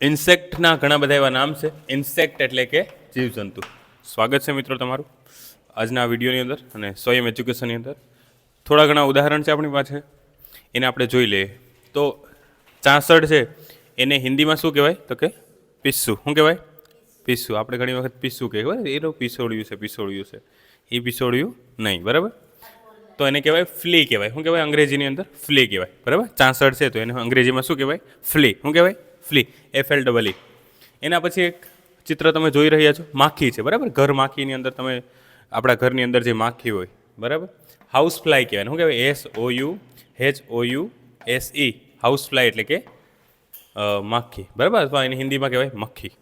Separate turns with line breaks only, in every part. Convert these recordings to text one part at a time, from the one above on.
ઇન્સેક્ટના ઘણા બધા એવા નામ છે. ઇન્સેક્ટ એટલે કે જીવજંતુ. સ્વાગત છે મિત્રો તમારું આજના વિડીયોની અંદર અને સ્વયં એજ્યુકેશનની અંદર. થોડા ઘણા ઉદાહરણ છે આપણી પાસે, એને આપણે જોઈ લઈએ. તો ચાંસડ છે એને હિન્દીમાં શું કહેવાય? તો કે પિસ્સુ. શું કહેવાય? પિસ્સુ. આપણે ઘણી વખત પિસ્સુ કહેવાય, એનું પિસોડ્યું છે. એ પિસોડ્યું નહીં, બરાબર. તો એને કહેવાય ફ્લી કહેવાય. શું કહેવાય અંગ્રેજીની અંદર? ફ્લી કહેવાય, બરાબર. ચાંસડ છે તો એને અંગ્રેજીમાં શું કહેવાય? ફ્લી. શું કહેવાય? ફ્લી. FLEE. એના પછી એક ચિત્ર તમે જોઈ રહ્યા છો, માખી છે, બરાબર. ઘર માખીની અંદર તમે આપણા ઘરની અંદર જે માખી હોય, બરાબર, હાઉસ ફ્લાય કહેવાય. શું કહેવાય? SOUHOUSE. હાઉસ ફ્લાય એટલે કે માખી, બરાબર. અથવા એને હિન્દીમાં કહેવાય મક્ખી.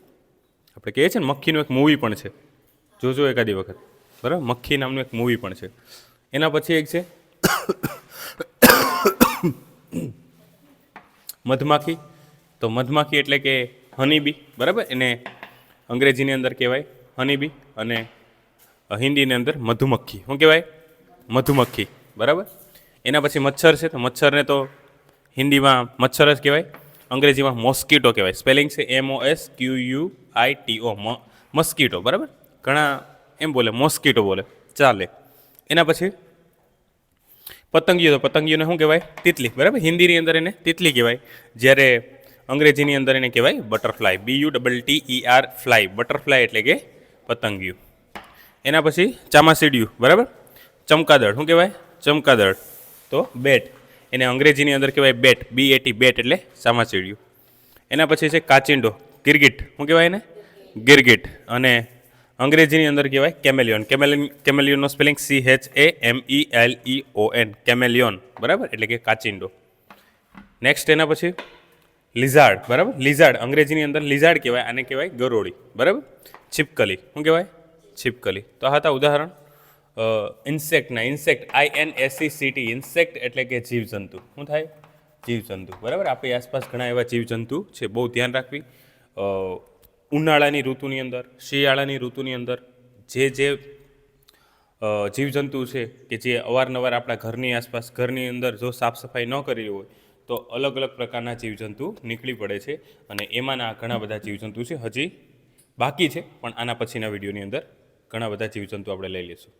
આપણે કહીએ છીએ ને મક્ખીનું એક મૂવી પણ છે, જોજો એકાદી વખત, બરાબર. મક્ખી નામનું એક મૂવી પણ છે. એના પછી એક છે મધમાખી. તો મધમાખી એટલે કે હનીબી, બરાબર. એને અંગ્રેજીની અંદર કહેવાય હનીબી અને હિન્દીની અંદર મધુમક્ખી. શું કહેવાય? મધુમક્ખી, બરાબર. એના પછી મચ્છર છે. તો મચ્છરને તો હિન્દીમાં મચ્છર જ કહેવાય, અંગ્રેજીમાં મોસ્કીટો કહેવાય. સ્પેલિંગ છે MOSQUITO, મસ્કીટો, બરાબર. ઘણા એમ બોલે મોસ્કીટો બોલે, ચાલે. એના પછી પતંગિયો. તો પતંગિયોને શું કહેવાય? તિતલી, બરાબર. હિન્દીની અંદર એને તિતલી કહેવાય, જ્યારે અંગ્રેજીની અંદર એને કહેવાય બટરફ્લાય. BUTTER fly. બટરફ્લાય એટલે કે પતંગિયું. એના પછી ચામાચીડિયું, બરાબર. ચમકાદળ. શું કહેવાય? ચમકાદળ. તો બેટ. એને અંગ્રેજીની અંદર કહેવાય બેટ, BAT, બેટ એટલે ચામાચીડિયું. એના પછી છે કાચિંડો, ગિરગિટ. શું કહેવાય એને? ગિરગિટ. અને અંગ્રેજીની અંદર કહેવાય કેમેલિયોન. કેમેલિયોનનો સ્પેલિંગ CHAMELEON, કેમેલિયોન, બરાબર, એટલે કે કાચિંડો. નેક્સ્ટ એના પછી લિઝાર્ડ, બરાબર. લિઝાર્ડ અંગ્રેજીની અંદર લિઝાર્ડ કહેવાય, આને કહેવાય ગરોળી, બરાબર. છીપકલી. શું કહેવાય? છીપકલી. તો આ હતા ઉદાહરણ ઇન્સેક્ટના. ઇન્સેક્ટ, INSECT, ઇન્સેક્ટ એટલે કે જીવજંતુ. શું થાય? જીવજંતુ, બરાબર. આપણી આસપાસ ઘણા એવા જીવજંતુ છે, બહુ ધ્યાન રાખવી. ઉનાળાની ઋતુની અંદર, શિયાળાની ઋતુની અંદર જે જીવજંતુ છે કે જે અવારનવાર આપણા ઘરની આસપાસ, ઘરની અંદર જો સાફ સફાઈ ન કરી હોય તો અલગ અલગ પ્રકારના જીવજંતુ નીકળી પડે છે. અને એમાંના ઘણા બધા જીવજંતુ છે, હજી બાકી છે, પણ આના પછીના વિડીયોની અંદર ઘણા બધા જીવજંતુ આપણે લઈ લઈશું.